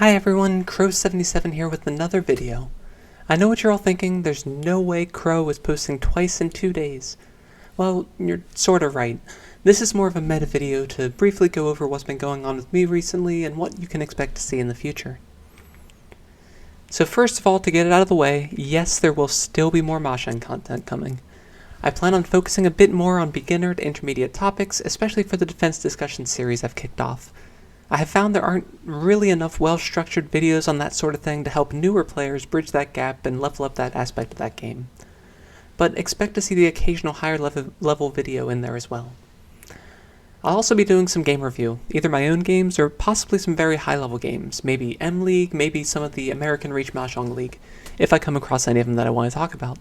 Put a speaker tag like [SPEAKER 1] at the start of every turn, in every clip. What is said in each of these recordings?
[SPEAKER 1] Hi everyone, Crow77 here with another video. I know what you're all thinking, there's no way Crow is posting twice in 2 days. Well, you're sorta right. This is more of a meta video to briefly go over what's been going on with me recently and what you can expect to see in the future. So first of all, to get it out of the way, yes, there will still be more MAHJONG content coming. I plan on focusing a bit more on beginner to intermediate topics, especially for the defense discussion series I've kicked off. I have found there aren't really enough well-structured videos on that sort of thing to help newer players bridge that gap and level up that aspect of that game. But expect to see the occasional higher level video in there as well. I'll also be doing some game review, either my own games or possibly some very high-level games, maybe M-League, maybe some of the American Reach MAHJONG League, if I come across any of them that I want to talk about.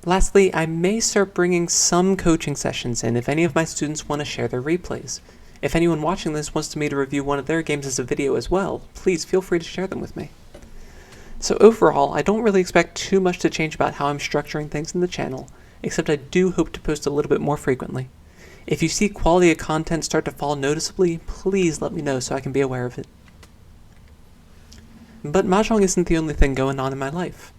[SPEAKER 1] Lastly, I may start bringing some coaching sessions in if any of my students want to share their replays. If anyone watching this wants me to review one of their games as a video as well, please feel free to share them with me. So overall, I don't really expect too much to change about how I'm structuring things in the channel, except I do hope to post a little bit more frequently. If you see quality of content start to fall noticeably, please let me know so I can be aware of it. But MAHJONG isn't the only thing going on in my life.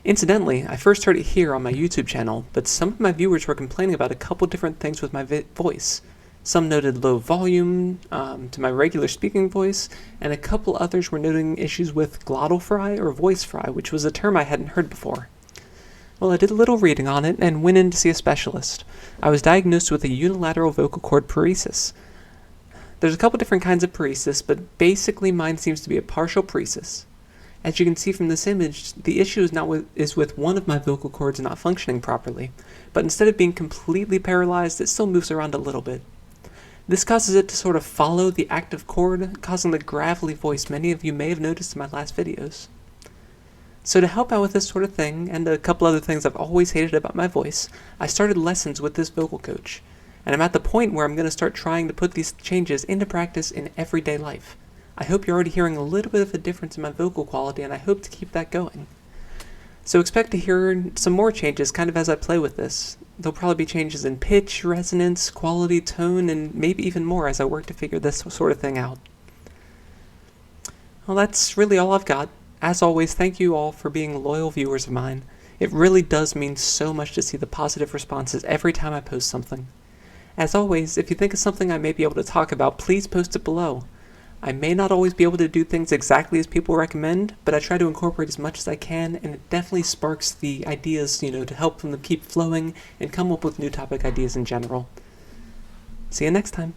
[SPEAKER 1] Incidentally, I first heard it here on my YouTube channel, but some of my viewers were complaining about a couple different things with my voice. Some noted low volume to my regular speaking voice, and a couple others were noting issues with glottal fry or voice fry, which was a term I hadn't heard before. Well, I did a little reading on it and went in to see a specialist. I was diagnosed with a unilateral vocal cord paresis. There's a couple different kinds of paresis, but basically mine seems to be a partial paresis. As you can see from this image, the issue is with one of my vocal cords not functioning properly, but instead of being completely paralyzed, it still moves around a little bit. This causes it to sort of follow the active cord, causing the gravelly voice many of you may have noticed in my last videos. So to help out with this sort of thing, and a couple other things I've always hated about my voice, I started lessons with this vocal coach, and I'm at the point where I'm going to start trying to put these changes into practice in everyday life. I hope you're already hearing a little bit of a difference in my vocal quality, and I hope to keep that going. So expect to hear some more changes kind of as I play with this. There'll probably be changes in pitch, resonance, quality, tone, and maybe even more as I work to figure this sort of thing out. Well, that's really all I've got. As always, thank you all for being loyal viewers of mine. It really does mean so much to see the positive responses every time I post something. As always, if you think of something I may be able to talk about, please post it below. I may not always be able to do things exactly as people recommend, but I try to incorporate as much as I can, and it definitely sparks the ideas, to help them keep flowing and come up with new topic ideas in general. See you next time.